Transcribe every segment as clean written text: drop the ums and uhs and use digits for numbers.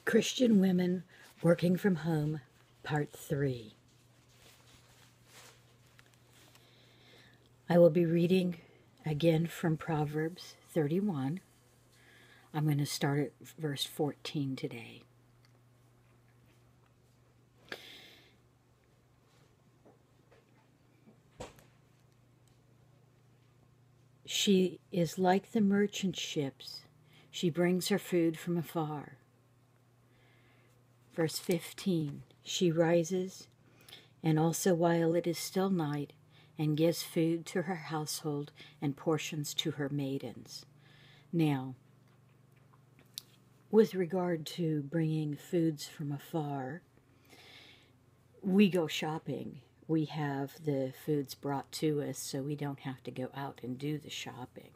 Christian Women Working from Home, Part 3. I will be reading again from Proverbs 31. I'm going to start at verse 14 today. She is like the merchant ships. She brings her food from afar. Verse 15. She rises, and also while it is still night, and gives food to her household and portions to her maidens. Now, with regard to bringing foods from afar, we go shopping. We have the foods brought to us so we don't have to go out and do the shopping.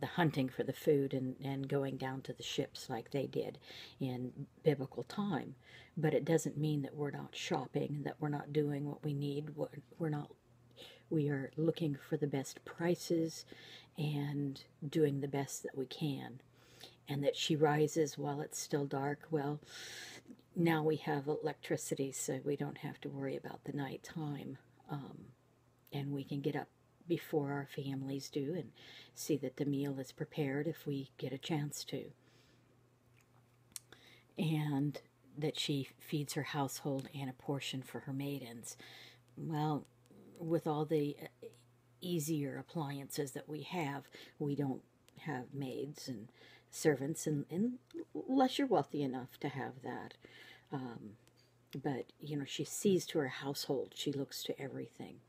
The hunting for the food and going down to the ships like they did in biblical time. But it doesn't mean that we're not shopping, that we're not doing what we need. We are looking for the best prices and doing the best that we can. And that she rises while it's still dark. Well, now we have electricity, so we don't have to worry about the nighttime. And we can get up before our families do and see that the meal is prepared if we get a chance to. And that she feeds her household and a portion for her maidens. Well, with all the easier appliances that we have, we don't have maids and servants, and unless you're wealthy enough to have that. But, she sees to her household. She looks to everything.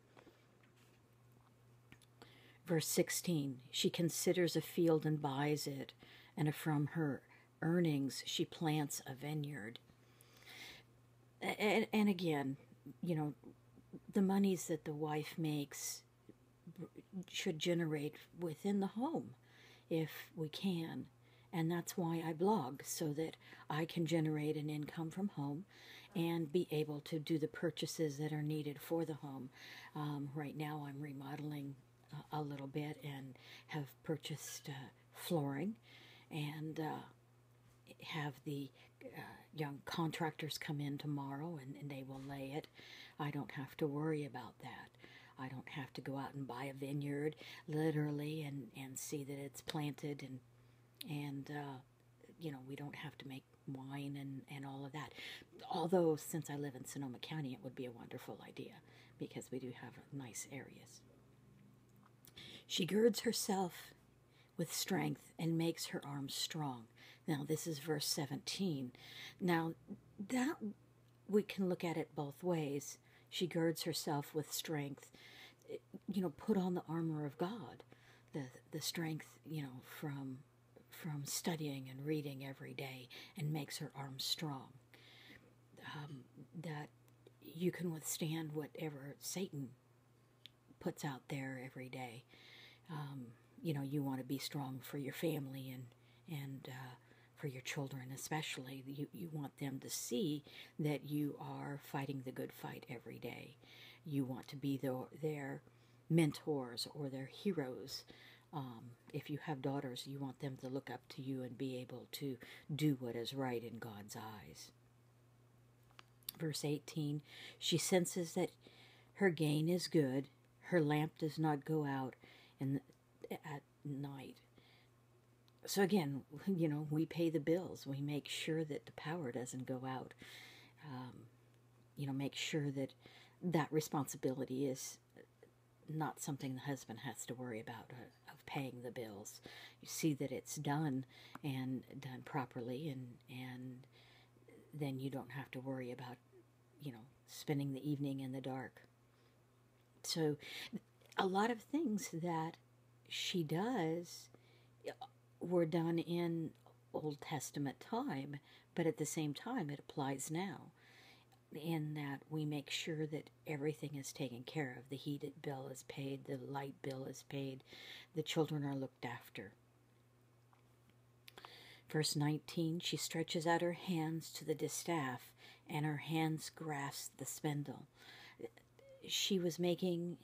Verse 16, she considers a field and buys it, and from her earnings she plants a vineyard. And again, the monies that the wife makes should generate within the home if we can. And that's why I blog, so that I can generate an income from home and be able to do the purchases that are needed for the home. Right now I'm remodeling a little bit and have purchased flooring and have the young contractors come in tomorrow and they will lay it. I don't have to worry about that. I don't have to go out and buy a vineyard literally and see that it's planted and we don't have to make wine and all of that. Although, since I live in Sonoma County, it would be a wonderful idea because we do have nice areas. She girds herself with strength and makes her arms strong. Now, this is verse 17. Now, that we can look at it both ways. She girds herself with strength. Put on the armor of God. The strength, from studying and reading every day, and makes her arms strong. That you can withstand whatever Satan puts out there every day. You want to be strong for your family and for your children especially. You want them to see that you are fighting the good fight every day. You want to be their mentors or their heroes. If you have daughters, you want them to look up to you and be able to do what is right in God's eyes. Verse 18, she senses that her gain is good. Her lamp does not go out at night. So again, we pay the bills. We make sure that the power doesn't go out. Make sure that responsibility is not something the husband has to worry about, of paying the bills. You see that it's done and done properly, and then you don't have to worry about, spending the evening in the dark. So a lot of things that she does were done in Old Testament time, but at the same time it applies now, in that we make sure that everything is taken care of. The heated bill is paid, the light bill is paid, the children are looked after. Verse 19, she stretches out her hands to the distaff, and her hands grasp the spindle. She was making,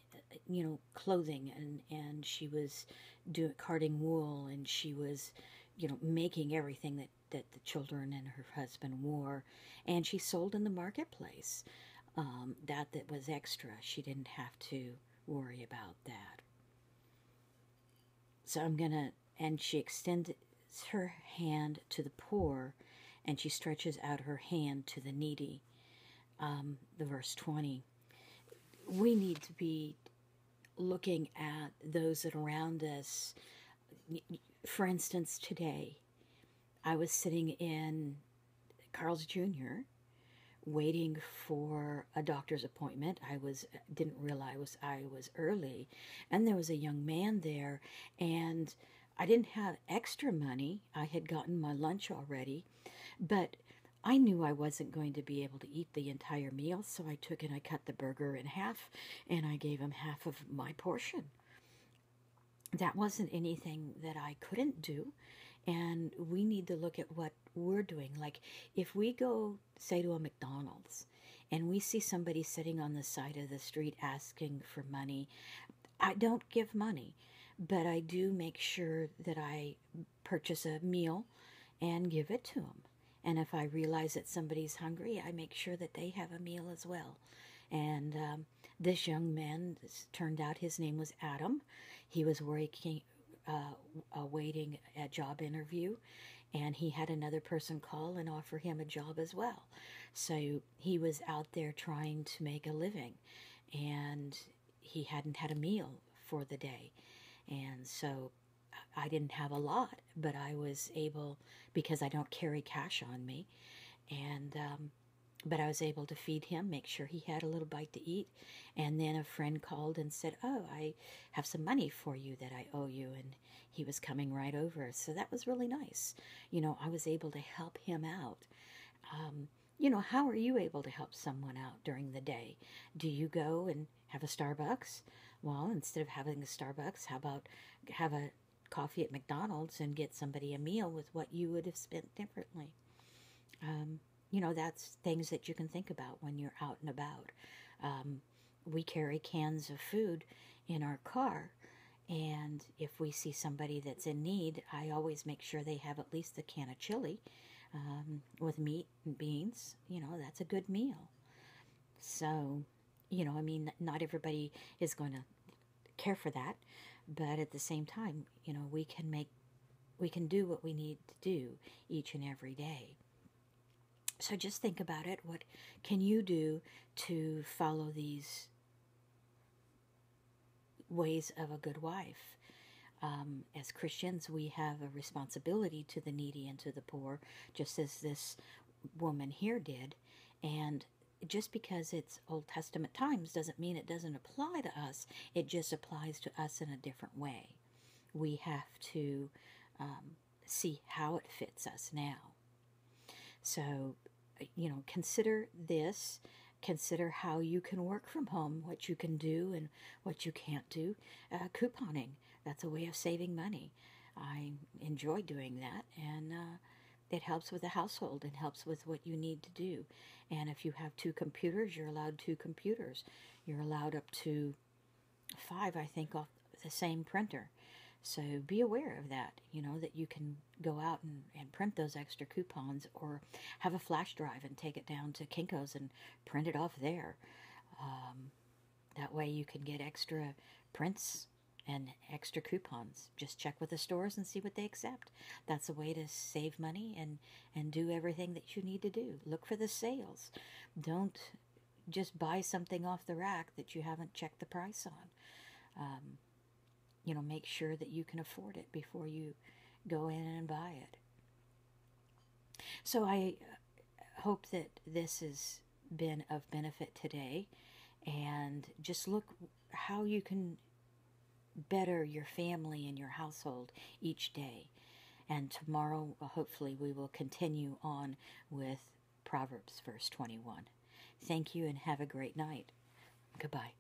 clothing, and she was carding wool, and she was, making everything that that the children and her husband wore, and she sold in the marketplace. That was extra. She didn't have to worry about that. So and she extends her hand to the poor, and she stretches out her hand to the needy. The verse 20. We need to be looking at those that are around us. For instance, today, I was sitting in Carl's Jr. waiting for a doctor's appointment. Didn't realize I was early, and there was a young man there, and I didn't have extra money. I had gotten my lunch already, but I knew I wasn't going to be able to eat the entire meal, so I took and I cut the burger in half, and I gave him half of my portion. That wasn't anything that I couldn't do, and we need to look at what we're doing. Like, if we go, say, to a McDonald's, and we see somebody sitting on the side of the street asking for money, I don't give money, but I do make sure that I purchase a meal and give it to them. And if I realize that somebody's hungry, I make sure that they have a meal as well. And this young man, turned out his name was Adam. He was awaiting a job interview, and he had another person call and offer him a job as well. So he was out there trying to make a living, and he hadn't had a meal for the day. And so I didn't have a lot, but I was able, because I don't carry cash on me, and but I was able to feed him, make sure he had a little bite to eat. And then a friend called and said, "Oh, I have some money for you that I owe you," and he was coming right over. So that was really nice. I was able to help him out. How are you able to help someone out during the day? Do you go and have a Starbucks? Well, instead of having a Starbucks, how about have a coffee at McDonald's and get somebody a meal with what you would have spent differently? That's things that you can think about when you're out and about. We carry cans of food in our car, and if we see somebody that's in need, I always make sure they have at least a can of chili with meat and beans. That's a good meal. So, not everybody is going to care for that, but at the same time, we can do what we need to do each and every day. So just think about it. What can you do to follow these ways of a good wife? As Christians, we have a responsibility to the needy and to the poor, just as this woman here did. And just because it's Old Testament times doesn't mean it doesn't apply to us. It just applies to us in a different way. We have to see how it fits us now. So, consider this. Consider how you can work from home, what you can do and what you can't do. Couponing, that's a way of saving money. I enjoy doing that, and it helps with the household and helps with what you need to do. And if you have 2 computers, you're allowed 2 computers. You're allowed up to 5, I think, off the same printer. So be aware of that, that you can go out and print those extra coupons, or have a flash drive and take it down to Kinko's and print it off there. That way you can get extra prints and extra coupons. Just check with the stores and see what they accept. That's a way to save money and do everything that you need to do. Look for the sales. Don't just buy something off the rack that you haven't checked the price on. Make sure that you can afford it before you go in and buy it. So I hope that this has been of benefit today, and just look how you can better your family and your household each day. And tomorrow, hopefully, we will continue on with Proverbs verse 21. Thank you and have a great night. Goodbye.